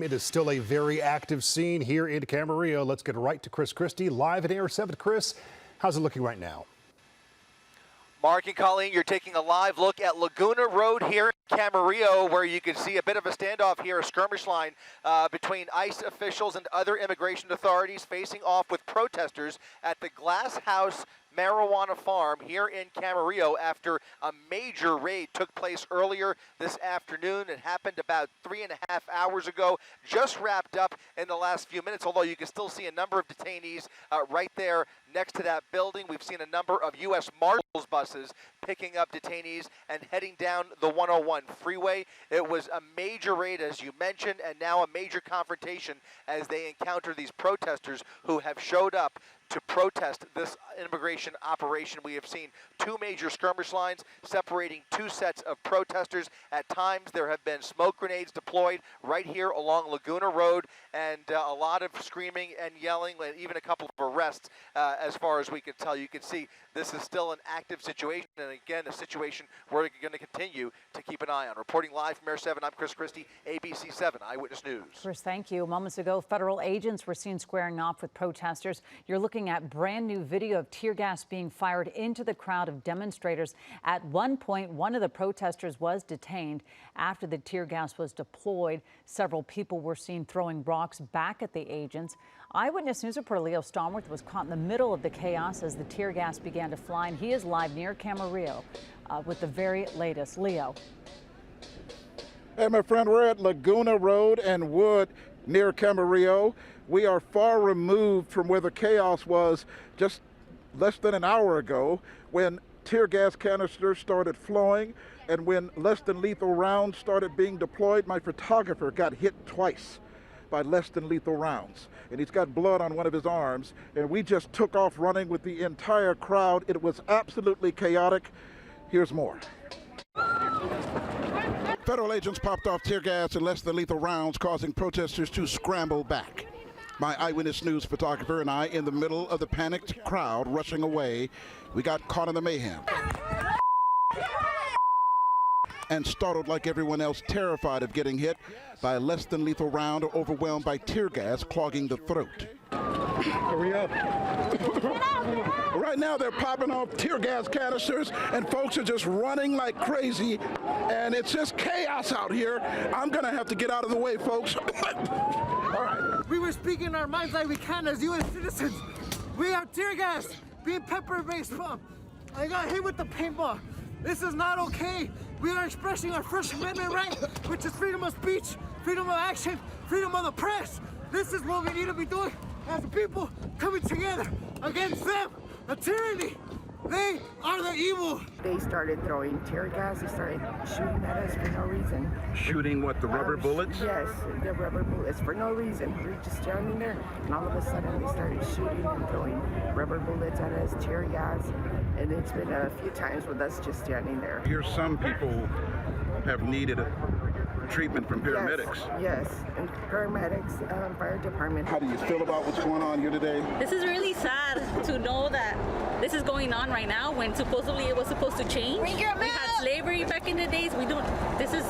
It is still a very active scene here in Camarillo. Let's get right to Chris Christie, live at Air 7. Chris, how's it looking right now? Mark and Colleen, you're taking a live look at Laguna Road here in Camarillo, where you can see a bit of a standoff here, a skirmish line between ICE officials and other immigration authorities facing off with protesters at the Glass House marijuana farm here in Camarillo after a major raid took place earlier this afternoon. It happened about 3.5 hours ago, just wrapped up in the last few minutes, although you can still see a number of detainees right there next to that building. We've seen a number of U.S. Marshals buses picking up detainees and heading down the 101 freeway. It was a major raid, as you mentioned, and now a major confrontation as they encounter these protesters who have showed up to protest this immigration operation. We have seen two major skirmish lines separating two sets of protesters. At times there have been smoke grenades deployed right here along Laguna Road, and a lot of screaming and yelling, and even a couple of arrests as far as we can tell. You can see this is still an active situation, and again, a situation we're going to continue to keep an eye on. Reporting live from Air 7, I'm Chris Christie, ABC 7 Eyewitness News. Chris, thank you. Moments ago, federal agents were seen squaring off with protesters. You're looking at brand new video of tear gas being fired into the crowd of demonstrators. At one point, one of the protesters was detained. After the tear gas was deployed, several people were seen throwing rocks back at the agents. Eyewitness News reporter Leo Stomworth was caught in the middle of the chaos as the tear gas began to fly, and he is live near Camarillo with the very latest. Leo. Hey, my friend, we're at Laguna Road and Wood near Camarillo. We are far removed from where the chaos was just less than an hour ago when tear gas canisters started flowing and when less than lethal rounds started being deployed. My photographer got hit twice by less than lethal rounds, and he's got blood on one of his arms, and we just took off running with the entire crowd. It was absolutely chaotic. Here's more. Federal agents popped off tear gas and less than lethal rounds, causing protesters to scramble back. My Eyewitness News photographer and I in the middle of the panicked crowd rushing away. We got caught in the mayhem. And startled like everyone else, terrified of getting hit by a less than lethal round or overwhelmed by tear gas clogging the throat. Hurry up. Right now they're popping off tear gas canisters and folks are just running like crazy, and it's just chaos out here. I'm gonna have to get out of the way, folks. All right. We were speaking our minds like we can as U.S. citizens. We have tear gas, being pepper-based. I got hit with the paintball. This is not okay. We are expressing our First Amendment right, which is freedom of speech, freedom of action, freedom of the press. This is what we need to be doing as a people, coming together against them, the tyranny. They are the evil. They started throwing tear gas. They started shooting at us for no reason. Shooting what, the rubber bullets? Yes, the rubber bullets for no reason. We were just standing there, and all of a sudden they started shooting and throwing rubber bullets at us, tear gas, and it's been a few times with us just standing there. Here some people have needed treatment from paramedics. Yes, and paramedics, fire department. How do you feel about what's going on here today? This is really sad to know that this is going on right now when supposedly it was supposed to change. We had slavery back in the days. This is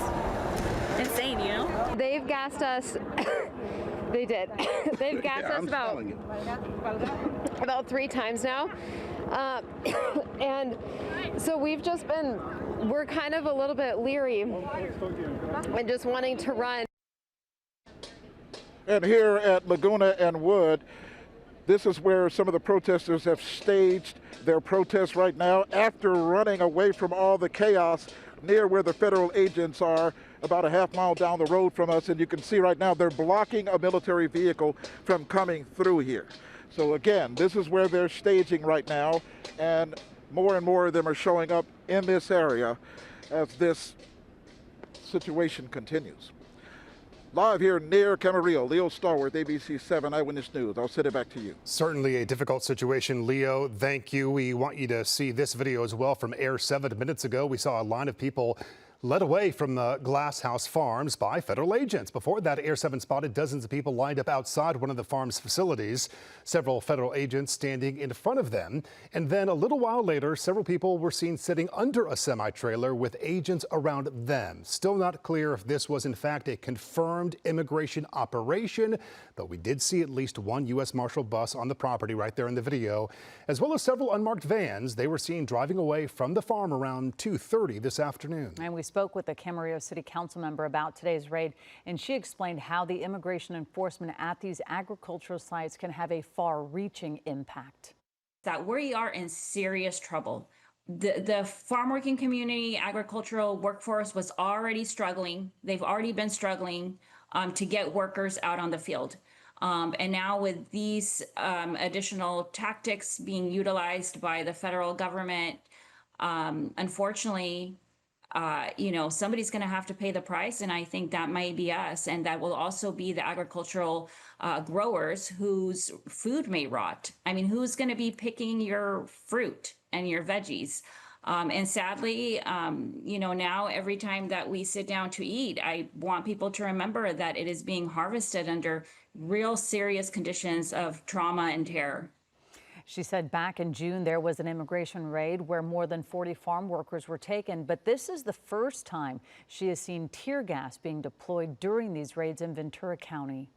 insane, you know? They've gassed us. They did. They've gassed us about 3 times now. And so we're kind of a little bit leery and just wanting to run. And here at Laguna and Wood, this is where some of the protesters have staged their protests right now after running away from all the chaos near where the federal agents are, about a half mile down the road from us. And you can see right now they're blocking a military vehicle from coming through here. So again, this is where they're staging right now, and more of them are showing up in this area as this situation continues. Live here near Camarillo, Leo Stomworth, ABC 7 Eyewitness News. I'll send it back to you. Certainly a difficult situation, Leo. Thank you. We want you to see this video as well from Air 7 minutes ago. We saw a line of people led away from the Glass House Farms by federal agents. Before that, Air 7 spotted dozens of people lined up outside one of the farm's facilities, several federal agents standing in front of them. And then a little while later, several people were seen sitting under a semi-trailer with agents around them. Still not clear if this was in fact a confirmed immigration operation, but we did see at least one U.S. Marshal bus on the property right there in the video, as well as several unmarked vans. They were seen driving away from the farm around 2:30 this afternoon. And we spoke with a Camarillo City Council member about today's raid, and she explained how the immigration enforcement at these agricultural sites can have a far-reaching impact. That we are in serious trouble. The farm working community, agricultural workforce was already struggling. They've already been struggling to get workers out on the field. And now with these additional tactics being utilized by the federal government, unfortunately, somebody's going to have to pay the price. And I think that might be us. And that will also be the agricultural growers whose food may rot. I mean, who's going to be picking your fruit and your veggies? And sadly, now every time that we sit down to eat, I want people to remember that it is being harvested under real serious conditions of trauma and terror. She said back in June there was an immigration raid where more than 40 farm workers were taken, but this is the first time she has seen tear gas being deployed during these raids in Ventura County.